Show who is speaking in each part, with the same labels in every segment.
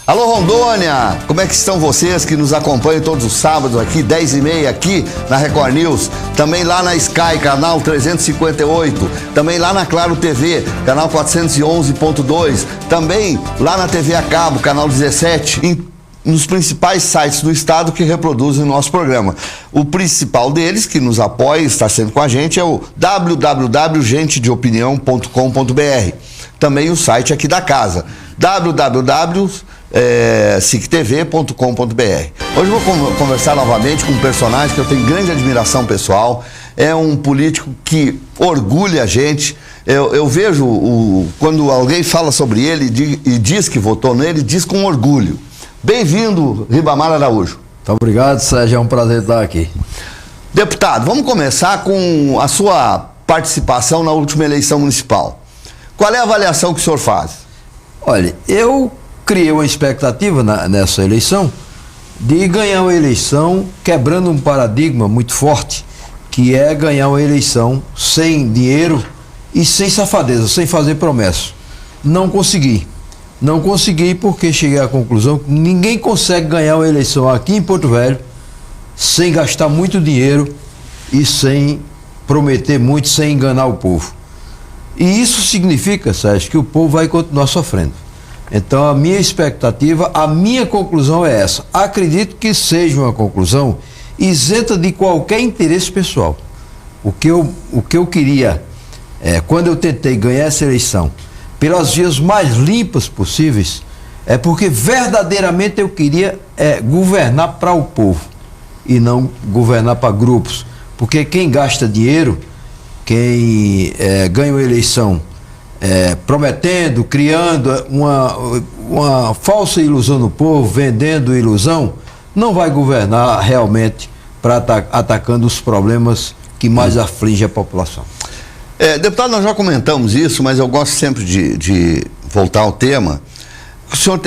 Speaker 1: Alô Rondônia, como é que estão vocês que nos acompanham todos os sábados aqui, 10h30 aqui na Record News, também lá na Sky, canal 358, também lá na Claro TV, canal 411.2, também lá na TV a cabo, canal 17, nos principais sites do estado que reproduzem o nosso programa. O principal deles, que nos apoia e está sempre com a gente, é o www.gentedeopinião.com.br. Também o site aqui da casa, www.sictv.com.br. Hoje eu vou conversar novamente com um personagem que eu tenho grande admiração pessoal. É um político que orgulha a gente. Eu vejo, quando alguém fala sobre ele e diz que votou nele, diz com orgulho. Bem-vindo, Ribamar Araújo.
Speaker 2: Muito obrigado, Sérgio. É um prazer estar aqui.
Speaker 1: Deputado, vamos começar com a sua participação na última eleição municipal. Qual é a avaliação que o senhor faz?
Speaker 2: Olha, eu criei uma expectativa nessa eleição de ganhar uma eleição quebrando um paradigma muito forte, que é ganhar uma eleição sem dinheiro e sem safadeza, sem fazer promessa. Não consegui. Não consegui porque cheguei à conclusão que ninguém consegue ganhar uma eleição aqui em Porto Velho sem gastar muito dinheiro e sem prometer muito, sem enganar o povo. E isso significa, Sérgio, que o povo vai continuar sofrendo. Então a minha expectativa, a minha conclusão é essa. Acredito que seja uma conclusão isenta de qualquer interesse pessoal. O que eu queria, quando eu tentei ganhar essa eleição, pelas vias mais limpas possíveis, é porque verdadeiramente eu queria governar para o povo e não governar para grupos. Porque quem gasta dinheiro, quem ganha uma eleição prometendo, criando uma falsa ilusão no povo, vendendo ilusão, não vai governar realmente atacando os problemas que mais afligem a população.
Speaker 1: Deputado, nós já comentamos isso, mas eu gosto sempre de voltar ao tema. O senhor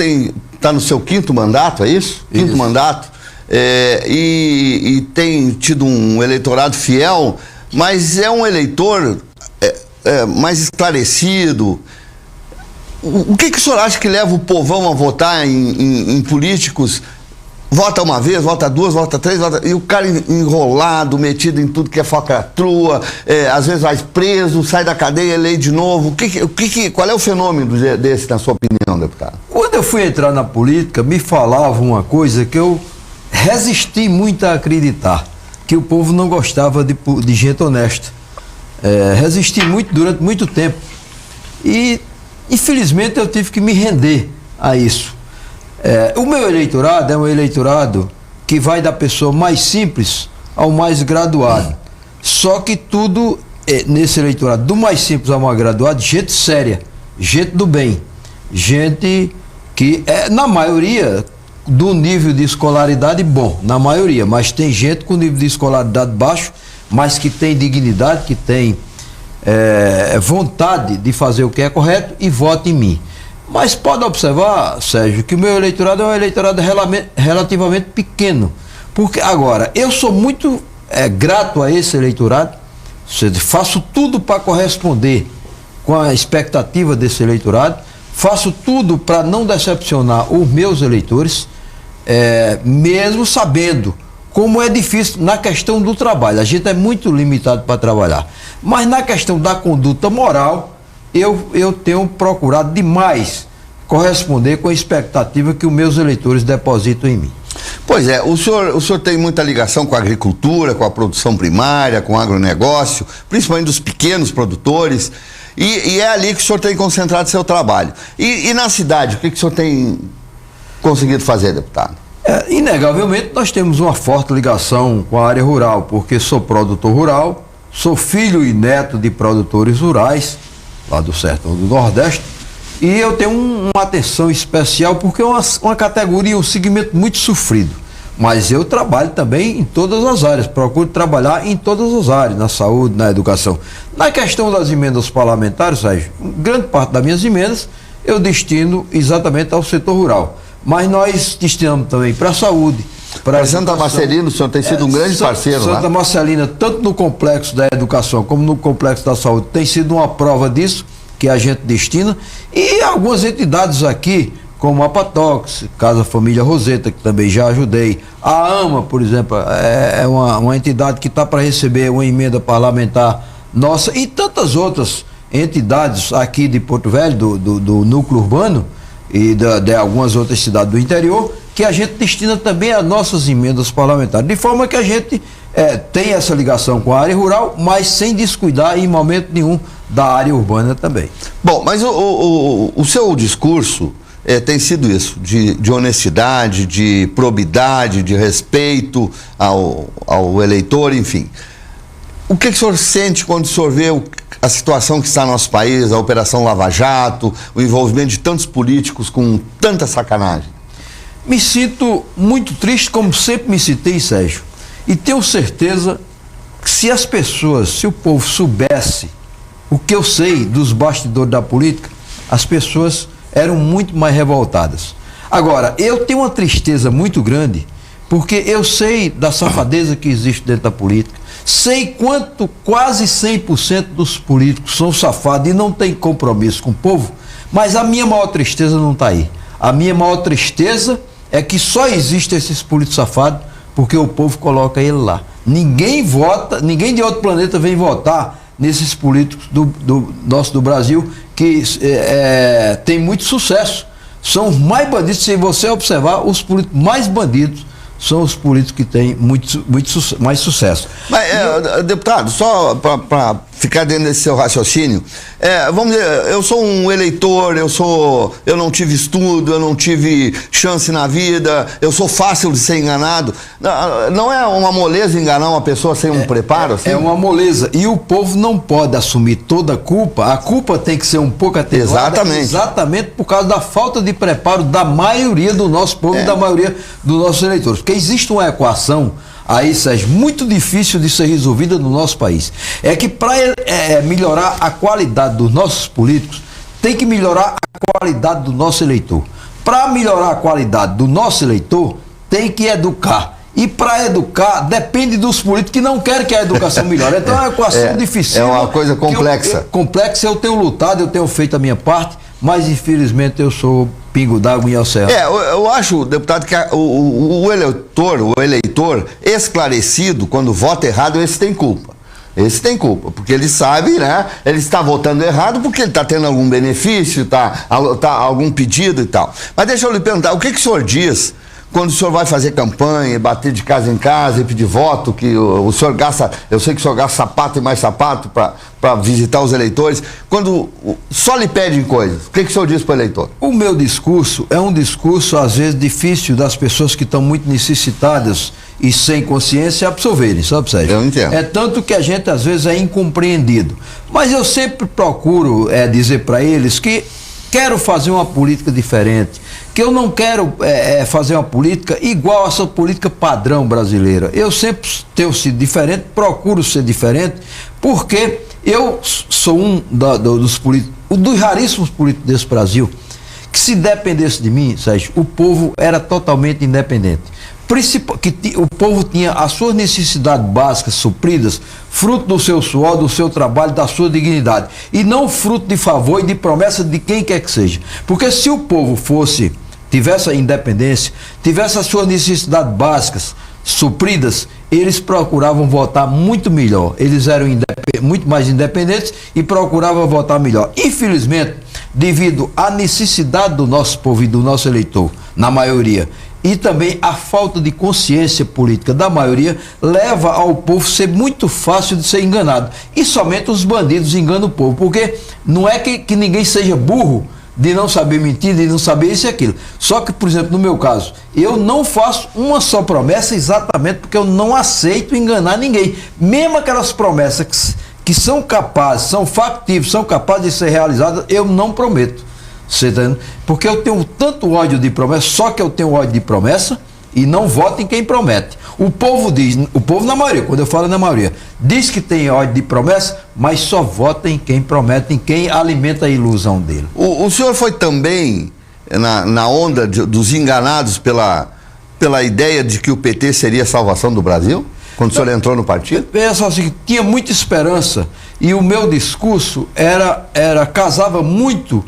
Speaker 1: está no seu quinto mandato, é isso? Quinto mandato, e tem tido um eleitorado fiel, mas é um eleitor mais esclarecido. O que o senhor acha que leva o povão a votar em políticos? Vota uma vez, vota duas, vota três, e o cara enrolado, metido em tudo que é falcatrua, às vezes vai preso, sai da cadeia, é lei de novo. Qual é o fenômeno desse, na sua opinião, deputado?
Speaker 2: Quando eu fui entrar na política, me falava uma coisa que eu resisti muito a acreditar, que o povo não gostava de gente honesta. Resisti muito durante muito tempo. E, infelizmente, eu tive que me render a isso. O meu eleitorado é um eleitorado que vai da pessoa mais simples ao mais graduado. Só que tudo nesse eleitorado, do mais simples ao mais graduado, gente séria, gente do bem, gente que na maioria, do nível de escolaridade bom, na maioria, mas tem gente com nível de escolaridade baixo, mas que tem dignidade, que tem vontade de fazer o que é correto e vota em mim. Mas pode observar, Sérgio, que o meu eleitorado é um eleitorado relativamente pequeno. Porque, agora, eu sou muito grato a esse eleitorado, ou seja, faço tudo para corresponder com a expectativa desse eleitorado, faço tudo para não decepcionar os meus eleitores, mesmo sabendo como é difícil na questão do trabalho. A gente é muito limitado para trabalhar. Mas na questão da conduta moral, eu tenho procurado demais corresponder com a expectativa que os meus eleitores depositam em mim.
Speaker 1: Pois é, o senhor tem muita ligação com a agricultura, com a produção primária, com o agronegócio, principalmente dos pequenos produtores, e é ali que o senhor tem concentrado seu trabalho. E na cidade, o que o senhor tem conseguido fazer, deputado?
Speaker 2: Inegavelmente, nós temos uma forte ligação com a área rural, porque sou produtor rural, sou filho e neto de produtores rurais, lá do sertão do Nordeste, e eu tenho uma atenção especial porque é uma categoria, um segmento muito sofrido. Mas eu trabalho também em todas as áreas, procuro trabalhar em todas as áreas, na saúde, na educação. Na questão das emendas parlamentares, Sérgio, grande parte das minhas emendas eu destino exatamente ao setor rural. Mas nós destinamos também para a saúde,
Speaker 1: para Santa Marcelina. O senhor tem sido um grande parceiro lá.
Speaker 2: Santa Marcelina, tanto no complexo da educação como no complexo da saúde, tem sido uma prova disso, que a gente destina. E algumas entidades aqui, como a Patox, Casa Família Roseta, que também já ajudei. A AMA, por exemplo, é uma entidade que está para receber uma emenda parlamentar nossa, e tantas outras entidades aqui de Porto Velho, do núcleo urbano, e de algumas outras cidades do interior, que a gente destina também as nossas emendas parlamentares, de forma que a gente tem essa ligação com a área rural, mas sem descuidar em momento nenhum da área urbana também.
Speaker 1: Bom, mas o seu discurso tem sido isso, de honestidade, de probidade, de respeito ao eleitor, enfim. O que o senhor sente quando o senhor vê a situação que está no nosso país, a Operação Lava Jato, o envolvimento de tantos políticos com tanta sacanagem?
Speaker 2: Me sinto muito triste, como sempre me citei, Sérgio, e tenho certeza que se as pessoas, se o povo soubesse o que eu sei dos bastidores da política, as pessoas eram muito mais revoltadas. Agora, eu tenho uma tristeza muito grande, porque eu sei da safadeza que existe dentro da política, sei quanto quase 100% dos políticos são safados e não têm compromisso com o povo, mas a minha maior tristeza não está aí. A minha maior tristeza é que só existem esses políticos safados porque o povo coloca ele lá. Ninguém vota, ninguém de outro planeta vem votar nesses políticos do Brasil que tem muito sucesso. São os mais bandidos. Se você observar, os políticos mais bandidos são os políticos que têm mais sucesso.
Speaker 1: Mas, deputado, só para ficar dentro desse seu raciocínio, vamos dizer, eu sou um eleitor, eu não tive estudo, eu não tive chance na vida, eu sou fácil de ser enganado. Não é uma moleza enganar uma pessoa sem um preparo? Assim?
Speaker 2: É uma moleza. E o povo não pode assumir toda a culpa tem que ser um pouco atenuada. Exatamente por causa da falta de preparo da maioria do nosso povo e da maioria dos nossos eleitores. Porque existe uma equação aí, Sérgio, muito difícil de ser resolvida no nosso país. É que para melhorar a qualidade dos nossos políticos, tem que melhorar a qualidade do nosso eleitor. Para melhorar a qualidade do nosso eleitor, tem que educar. E para educar, depende dos políticos que não querem que a educação melhore. Então é uma equação difícil.
Speaker 1: É uma coisa complexa.
Speaker 2: Complexa, eu tenho lutado, eu tenho feito a minha parte, mas infelizmente eu sou pingo d'água em oceano.
Speaker 1: Eu acho, deputado, que o eleitor esclarecido, quando vota errado, esse tem culpa. Esse tem culpa, porque ele sabe, né? Ele está votando errado porque ele está tendo algum benefício, tá algum pedido e tal. Mas deixa eu lhe perguntar, o que o senhor diz quando o senhor vai fazer campanha, bater de casa em casa e pedir voto, que o senhor gasta, eu sei que o senhor gasta sapato e mais sapato para visitar os eleitores, quando só lhe pedem coisas, o que o senhor diz para o eleitor?
Speaker 2: O meu discurso é um discurso, às vezes, difícil das pessoas que estão muito necessitadas e sem consciência absorverem, sabe, Sérgio?
Speaker 1: Eu entendo.
Speaker 2: É tanto que a gente, às vezes, é incompreendido. Mas eu sempre procuro dizer para eles que quero fazer uma política diferente, que eu não quero fazer uma política igual a essa política padrão brasileira. Eu sempre tenho sido diferente, procuro ser diferente, porque eu sou um dos políticos, dos raríssimos políticos desse Brasil, que se dependesse de mim, Sérgio, o povo era totalmente independente. O povo tinha as suas necessidades básicas supridas, fruto do seu suor, do seu trabalho, da sua dignidade, e não fruto de favor e de promessa de quem quer que seja. Porque se o povo tivesse a independência, tivesse as suas necessidades básicas supridas, eles procuravam votar muito melhor. Eles eram muito mais independentes e procuravam votar melhor. Infelizmente, devido à necessidade do nosso povo e do nosso eleitor, na maioria, e também a falta de consciência política da maioria, leva ao povo ser muito fácil de ser enganado. E somente os bandidos enganam o povo, porque não é que ninguém seja burro de não saber mentir, de não saber isso e aquilo. Só que, por exemplo, no meu caso, eu não faço uma só promessa exatamente porque eu não aceito enganar ninguém. Mesmo aquelas promessas que são capazes, são factíveis, são capazes de ser realizadas, eu não prometo. Você tá entendendo? Porque eu tenho tanto ódio de promessa, só que eu tenho ódio de promessa e não voto em quem promete. O povo diz, o povo na maioria, quando eu falo na maioria, diz que tem ódio de promessa, mas só vota em quem promete, em quem alimenta a ilusão dele.
Speaker 1: O senhor foi também na onda dos enganados pela ideia de que o PT seria a salvação do Brasil? Quando o senhor entrou no partido?
Speaker 2: Pensa assim, tinha muita esperança e o meu discurso casava muito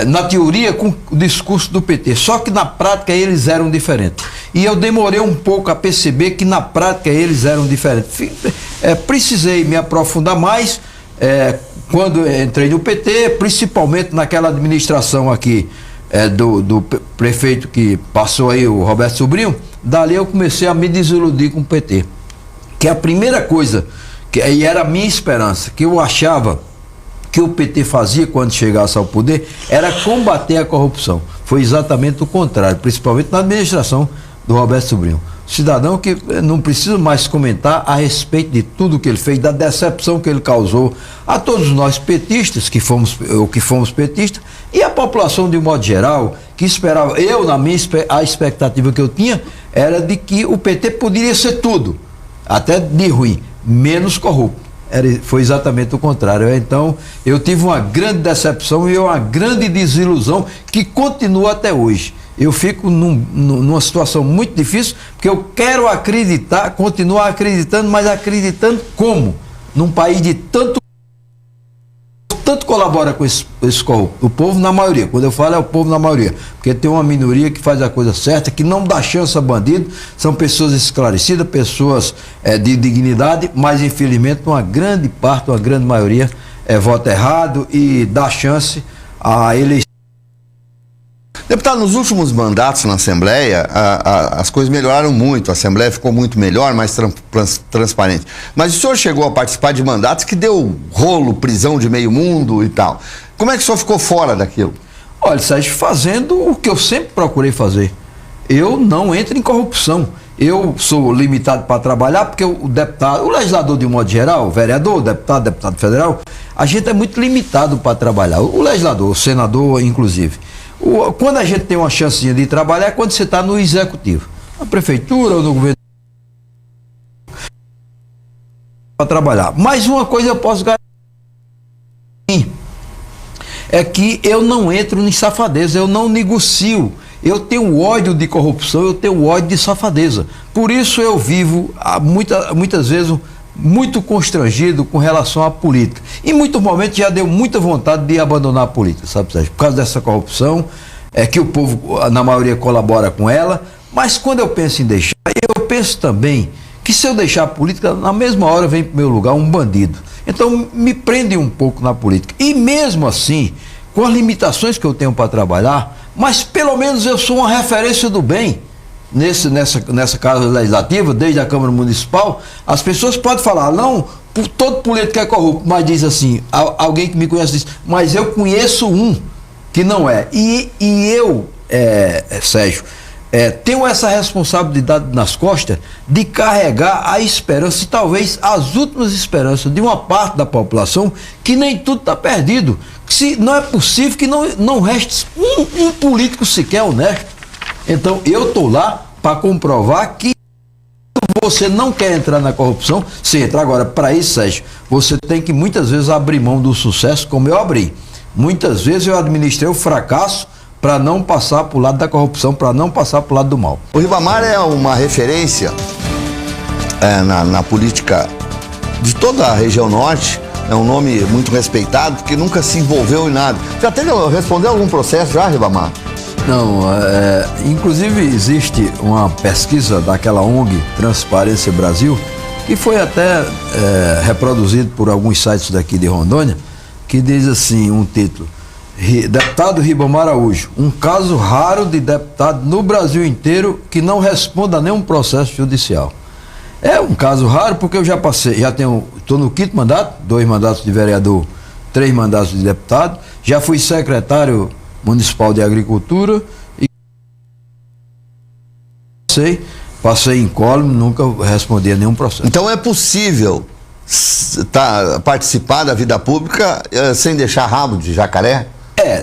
Speaker 2: na teoria, com o discurso do PT, só que na prática eles eram diferentes. E eu demorei um pouco a perceber que na prática eles eram diferentes. Precisei me aprofundar mais quando entrei no PT, principalmente naquela administração aqui do prefeito que passou aí, o Roberto Sobrinho. Dali eu comecei a me desiludir com o PT. Que a primeira coisa, e era a minha esperança, que eu achava que o PT fazia quando chegasse ao poder, era combater a corrupção. Foi exatamente o contrário, principalmente na administração do Roberto Sobrinho. Cidadão que não preciso mais comentar a respeito de tudo que ele fez, da decepção que ele causou a todos nós petistas, que fomos petistas, e a população de um modo geral, que esperava, a expectativa que eu tinha era de que o PT poderia ser tudo, até de ruim, menos corrupto. Foi exatamente o contrário. Então, eu tive uma grande decepção e uma grande desilusão que continua até hoje. Eu fico numa situação muito difícil, porque eu quero acreditar, continuar acreditando, mas acreditando como? Num país de tanto colabora com esse corrupto. O povo na maioria, quando eu falo é o povo na maioria, porque tem uma minoria que faz a coisa certa, que não dá chance a bandido, são pessoas esclarecidas, pessoas de dignidade, mas infelizmente uma grande parte, uma grande maioria vota errado e dá chance a eleição.
Speaker 1: Deputado, nos últimos mandatos na Assembleia, as coisas melhoraram muito, a Assembleia ficou muito melhor, mais transparente. Mas o senhor chegou a participar de mandatos que deu rolo, prisão de meio mundo e tal. Como é que o senhor ficou fora daquilo?
Speaker 2: Olha, Sérgio, fazendo o que eu sempre procurei fazer. Eu não entro em corrupção. Eu sou limitado para trabalhar porque o deputado, o legislador de um modo geral, o vereador, deputado federal, a gente é muito limitado para trabalhar. O legislador, o senador, inclusive. Quando a gente tem uma chancinha de trabalhar é quando você está no executivo, na prefeitura ou no governo, para trabalhar. Mas uma coisa eu posso garantir, é que eu não entro em safadeza, eu não negocio. Eu tenho ódio de corrupção, eu tenho ódio de safadeza. Por isso eu vivo muitas vezes muito constrangido com relação à política. Em muitos momentos já deu muita vontade de abandonar a política, sabe, Sérgio? Por causa dessa corrupção, que o povo, na maioria, colabora com ela. Mas quando eu penso em deixar, eu penso também que se eu deixar a política, na mesma hora vem para o meu lugar um bandido. Então me prende um pouco na política. E mesmo assim, com as limitações que eu tenho para trabalhar, mas pelo menos eu sou uma referência do bem. Nessa casa legislativa, desde a Câmara Municipal, as pessoas podem falar, não, todo político é corrupto, mas diz assim, alguém que me conhece diz, mas eu conheço um que não é. E eu, Sérgio, tenho essa responsabilidade nas costas de carregar a esperança, e talvez as últimas esperanças de uma parte da população, que nem tudo está perdido. Se não é possível que não reste um político sequer honesto. Então eu estou lá para comprovar que você não quer entrar na corrupção, você entra. Agora, para isso, Sérgio, você tem que muitas vezes abrir mão do sucesso, como eu abri. Muitas vezes eu administrei o fracasso para não passar para o lado da corrupção, para não passar para o lado do mal.
Speaker 1: O Ribamar é uma referência na política de toda a região norte, é um nome muito respeitado, que nunca se envolveu em nada. Já respondeu algum processo já, Ribamar?
Speaker 2: Não, inclusive existe uma pesquisa daquela ONG Transparência Brasil, que foi até reproduzido por alguns sites daqui de Rondônia, que diz assim, um título, Deputado Ribamar Araújo, um caso raro de deputado no Brasil inteiro que não responda a nenhum processo judicial. É um caso raro porque eu já estou no 5º mandato, 2 mandatos de vereador, 3 mandatos de deputado, já fui secretário municipal de agricultura e passei incólume, nunca respondi a nenhum processo.
Speaker 1: Então é possível participar da vida pública sem deixar rabo de jacaré?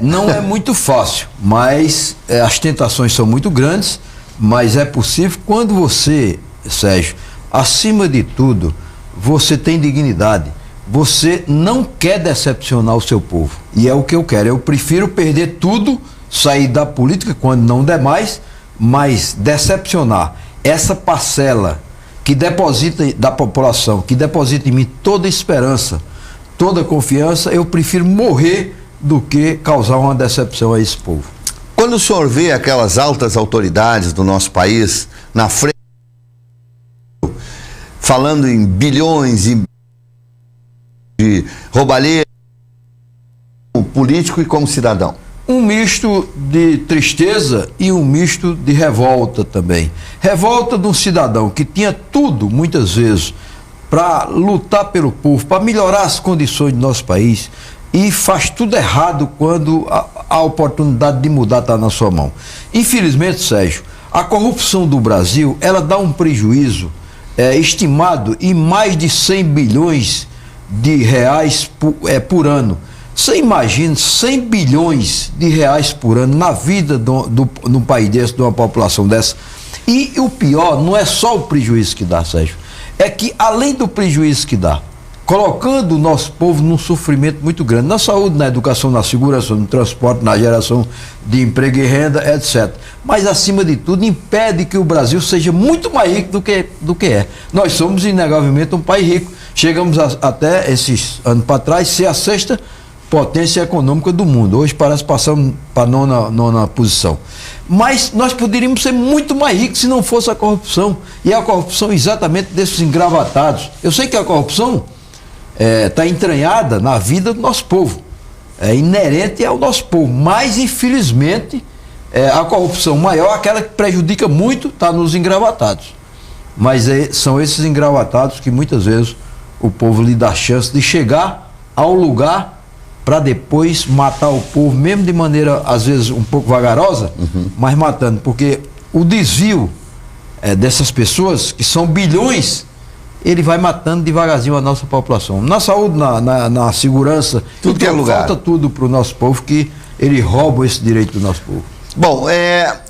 Speaker 2: Não é muito fácil, mas as tentações são muito grandes, mas é possível quando você, Sérgio, acima de tudo, você tem dignidade. Você não quer decepcionar o seu povo. E é o que eu quero. Eu prefiro perder tudo, sair da política quando não der mais, mas decepcionar essa parcela que deposita da população, que deposita em mim toda esperança, toda confiança, eu prefiro morrer do que causar uma decepção a esse povo.
Speaker 1: Quando o senhor vê aquelas altas autoridades do nosso país na frente, falando em bilhões e de roubalheira, como político e como cidadão?
Speaker 2: Um misto de tristeza e um misto de revolta também. Revolta de um cidadão que tinha tudo, muitas vezes, para lutar pelo povo, para melhorar as condições do nosso país, e faz tudo errado quando a oportunidade de mudar está na sua mão. Infelizmente, Sérgio, a corrupção do Brasil, ela dá um prejuízo estimado em mais de 100 bilhões de reais por ano. Você imagina 100 bilhões de reais por ano na vida de um país desse, de uma população dessa. E o pior não é só o prejuízo que dá, Sérgio, é que além do prejuízo que dá, colocando o nosso povo num sofrimento muito grande, na saúde, na educação, na segurança, no transporte, na geração de emprego e renda, etc. Mas, acima de tudo, impede que o Brasil seja muito mais rico do que é. Nós somos, inegavelmente, um país rico. Chegamos até, esses anos para trás, ser a sexta potência econômica do mundo. Hoje parece que passamos para a nona posição. Mas nós poderíamos ser muito mais ricos se não fosse a corrupção. E a corrupção exatamente desses engravatados. Eu sei que a corrupção está entranhada na vida do nosso povo, é inerente ao nosso povo, mas infelizmente a corrupção maior, aquela que prejudica muito, está nos engravatados, mas são esses engravatados que muitas vezes o povo lhe dá chance de chegar ao lugar para depois matar o povo, mesmo de maneira às vezes um pouco vagarosa, mas matando, porque o desvio dessas pessoas, que são bilhões, ele vai matando devagarzinho a nossa população. Na saúde, na segurança,
Speaker 1: tudo que é lugar.
Speaker 2: Falta tudo para o nosso povo, que ele rouba esse direito do nosso povo.
Speaker 1: Bom,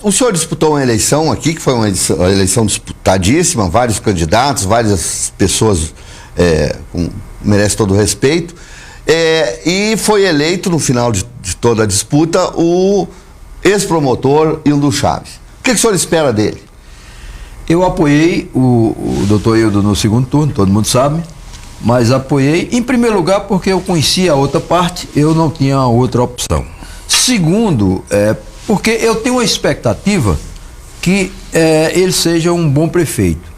Speaker 1: o senhor disputou uma eleição aqui, que foi uma eleição disputadíssima, vários candidatos, várias pessoas merecem todo o respeito, e foi eleito, no final de toda a disputa, o ex-promotor Hildo Chaves. O que o senhor espera dele?
Speaker 2: Eu apoiei o doutor Hildo no segundo turno, todo mundo sabe, mas apoiei, em primeiro lugar, porque eu conhecia a outra parte, eu não tinha outra opção. Segundo, porque eu tenho uma expectativa que ele seja um bom prefeito.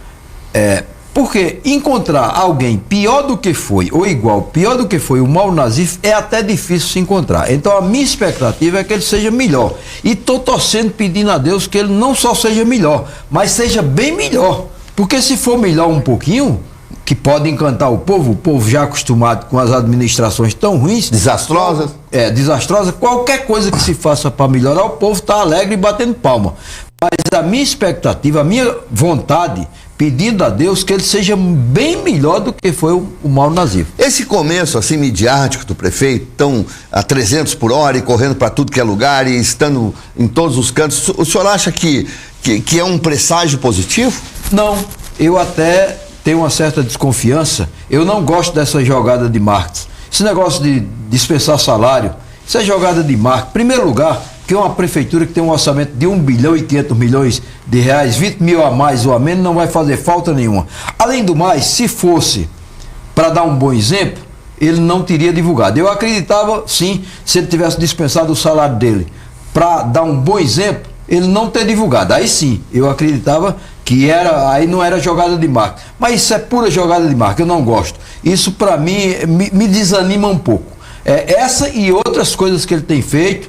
Speaker 2: Porque encontrar alguém pior do que foi, ou igual, pior do que foi o Mauro Nazif, é até difícil se encontrar. Então a minha expectativa é que ele seja melhor. E estou torcendo, pedindo a Deus que ele não só seja melhor, mas seja bem melhor. Porque se for melhor um pouquinho, que pode encantar o povo já acostumado com as administrações tão ruins,
Speaker 1: desastrosas.
Speaker 2: Desastrosa, qualquer coisa que se faça para melhorar, o povo está alegre e batendo palma. Mas a minha expectativa, a minha vontade, pedindo a Deus que ele seja bem melhor do que foi o Mauro Nazif.
Speaker 1: Esse começo assim midiático do prefeito, tão a 300 por hora e correndo para tudo que é lugar e estando em todos os cantos, o senhor acha que é um presságio positivo?
Speaker 2: Não, eu até tenho uma certa desconfiança. Eu não gosto dessa jogada de marketing. Esse negócio de dispensar salário, isso é jogada de marketing. Em primeiro lugar, que uma prefeitura que tem um orçamento de 1 bilhão e 500 milhões de reais, 20 mil a mais ou a menos, não vai fazer falta nenhuma. Além do mais, se fosse para dar um bom exemplo, ele não teria divulgado. Eu acreditava, sim, se ele tivesse dispensado o salário dele para dar um bom exemplo, ele não ter divulgado. Aí sim, eu acreditava que aí não era jogada de marketing. Mas isso é pura jogada de marketing, eu não gosto. Isso para mim me desanima um pouco. Essa e outras coisas que ele tem feito,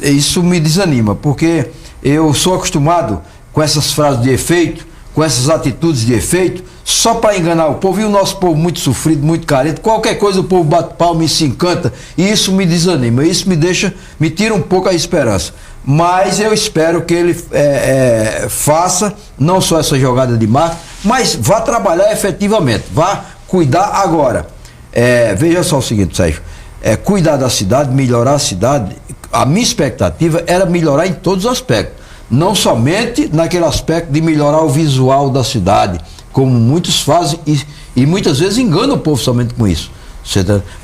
Speaker 2: isso me desanima, porque eu sou acostumado com essas frases de efeito, com essas atitudes de efeito, só para enganar o povo, e o nosso povo muito sofrido, muito carente, qualquer coisa o povo bate palma e se encanta, e isso me desanima, isso me tira um pouco a esperança. Mas eu espero que ele faça não só essa jogada de marketing, mas vá trabalhar efetivamente, vá cuidar agora. Veja só o seguinte, Sérgio, cuidar da cidade, melhorar a cidade. A minha expectativa era melhorar em todos os aspectos, não somente naquele aspecto de melhorar o visual da cidade, como muitos fazem e muitas vezes enganam o povo somente com isso,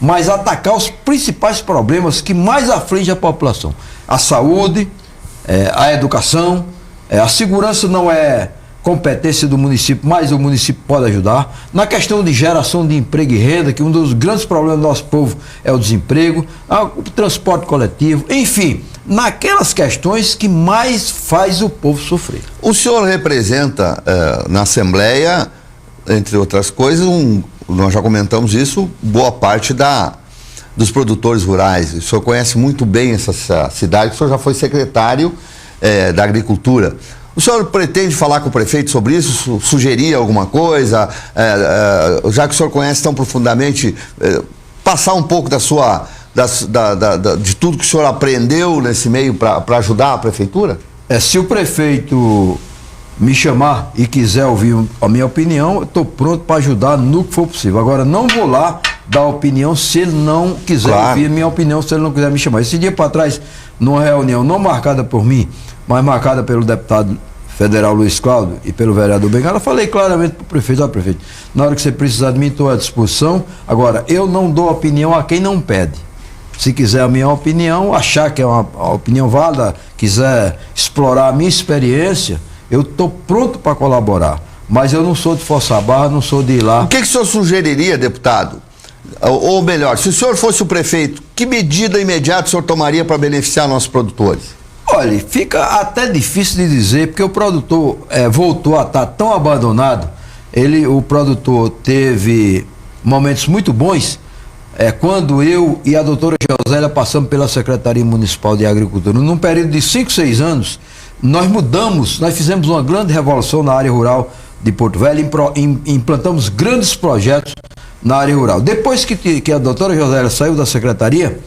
Speaker 2: mas atacar os principais problemas que mais afligem a população: a saúde, a educação, a segurança não é competência do município, mas o município pode ajudar. Na questão de geração de emprego e renda, que um dos grandes problemas do nosso povo é o desemprego, o transporte coletivo, enfim, naquelas questões que mais faz o povo sofrer.
Speaker 1: O senhor representa na Assembleia, entre outras coisas, nós já comentamos isso, boa parte dos produtores rurais. O senhor conhece muito bem essa cidade, o senhor já foi secretário da Agricultura. O senhor pretende falar com o prefeito sobre isso, sugerir alguma coisa, já que o senhor conhece tão profundamente, passar um pouco de tudo que o senhor aprendeu nesse meio para ajudar a prefeitura?
Speaker 2: Se o prefeito me chamar e quiser ouvir a minha opinião, eu estou pronto para ajudar no que for possível. Agora, não vou lá dar opinião se ele não quiser ouvir a minha opinião, se ele não quiser me chamar. Esse dia para trás, numa reunião não marcada por mim, mas marcada pelo deputado federal Luiz Cláudio e pelo vereador Bengala, falei claramente para o prefeito: prefeito, na hora que você precisar de mim, estou à disposição. Agora, eu não dou opinião a quem não pede. Se quiser a minha opinião, achar que é uma opinião válida, quiser explorar a minha experiência, eu estou pronto para colaborar. Mas eu não sou de forçar a barra, não sou de ir lá.
Speaker 1: O que o senhor sugeriria, deputado? Ou melhor, se o senhor fosse o prefeito, que medida imediata o senhor tomaria para beneficiar nossos produtores?
Speaker 2: Olha, fica até difícil de dizer, porque o produtor voltou a estar tão abandonado. O produtor teve momentos muito bons, quando eu e a doutora Josélia passamos pela Secretaria Municipal de Agricultura. Num período de 5, 6 anos, nós fizemos uma grande revolução na área rural de Porto Velho, implantamos grandes projetos na área rural. Depois que a doutora Josélia saiu da secretaria,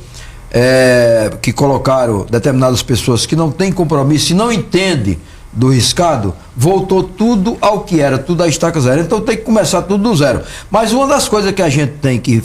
Speaker 2: que colocaram determinadas pessoas que não têm compromisso e não entendem do riscado, voltou tudo ao que era, tudo à estaca zero. Então tem que começar tudo do zero. Mas uma das coisas que a gente tem que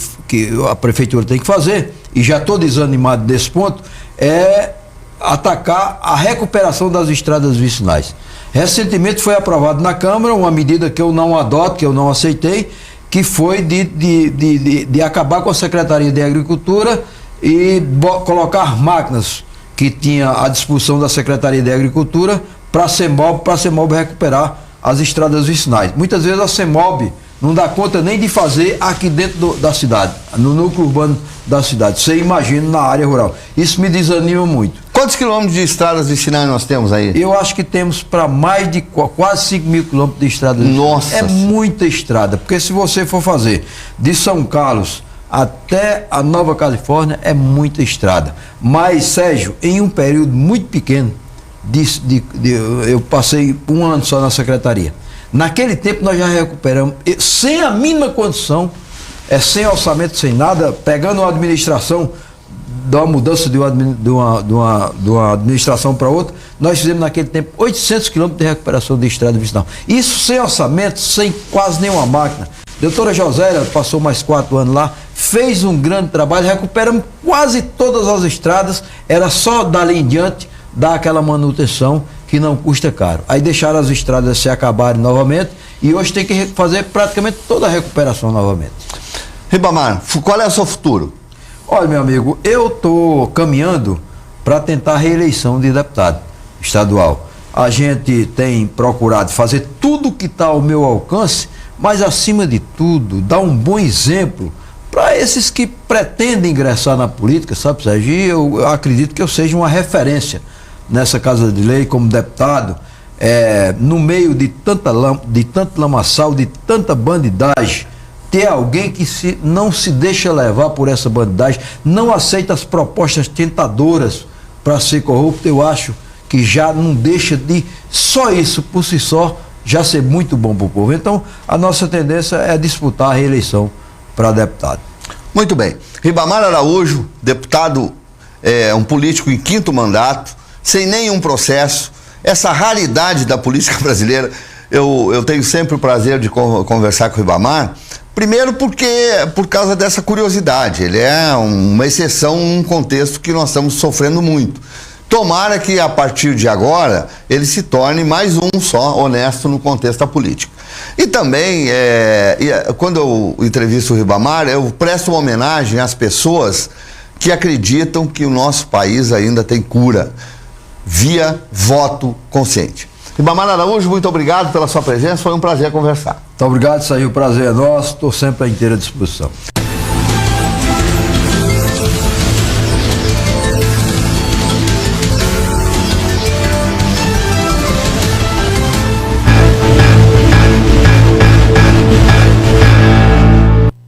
Speaker 2: a prefeitura tem que fazer, e já estou desanimado desse ponto, é atacar a recuperação das estradas vicinais. Recentemente foi aprovado na Câmara uma medida que eu não adoto, que eu não aceitei, que foi de acabar com a Secretaria de Agricultura e colocar máquinas que tinha à disposição da Secretaria de Agricultura para a CEMOB recuperar as estradas vicinais. Muitas vezes a CEMOB não dá conta nem de fazer aqui dentro da cidade, no núcleo urbano da cidade. Você imagina na área rural. Isso me desanima muito.
Speaker 1: Quantos quilômetros de estradas vicinais nós temos aí?
Speaker 2: Eu acho que temos para mais de quase 5 mil quilômetros de estradas vicinais.
Speaker 1: Nossa!
Speaker 2: É muita estrada, porque se você for fazer de São Carlos até a Nova Califórnia, é muita estrada. Mas, Sérgio, em um período muito pequeno, eu passei 1 ano só na secretaria. Naquele tempo nós já recuperamos, sem a mínima condição, sem orçamento, sem nada, pegando uma administração, de uma mudança de uma administração para outra, nós fizemos naquele tempo 800 quilômetros de recuperação de estrada vicinal. Isso sem orçamento, sem quase nenhuma máquina. Doutora Josélia passou mais 4 anos lá, fez um grande trabalho, recuperamos quase todas as estradas, era só dali em diante dar aquela manutenção que não custa caro. Aí deixaram as estradas se acabarem novamente e hoje tem que fazer praticamente toda a recuperação novamente.
Speaker 1: Ribamar, qual é o seu futuro?
Speaker 2: Olha, meu amigo, eu estou caminhando para tentar a reeleição de deputado estadual. A gente tem procurado fazer tudo que está ao meu alcance, mas acima de tudo, dar um bom exemplo para esses que pretendem ingressar na política, sabe, Sérgio? E eu acredito que eu seja uma referência nessa Casa de Lei como deputado, no meio de tanto lamaçal, de tanta bandidagem, ter alguém que não se deixa levar por essa bandidagem, não aceita as propostas tentadoras para ser corrupto, eu acho que já não deixa de, só isso por si só, já ser muito bom para o povo. Então, a nossa tendência é disputar a reeleição para deputado.
Speaker 1: Muito bem. Ribamar Araújo, deputado, um político em 5º mandato, sem nenhum processo, essa raridade da política brasileira. Eu tenho sempre o prazer de conversar com o Ribamar, primeiro por causa dessa curiosidade. Ele é uma exceção num contexto que nós estamos sofrendo muito. Tomara que a partir de agora ele se torne mais um só honesto no contexto da política. E também, quando eu entrevisto o Ribamar, eu presto uma homenagem às pessoas que acreditam que o nosso país ainda tem cura via voto consciente. Ribamar Araújo, muito obrigado pela sua presença, foi um prazer conversar.
Speaker 2: Muito obrigado, Sérgio, o prazer é nosso, estou sempre à inteira disposição.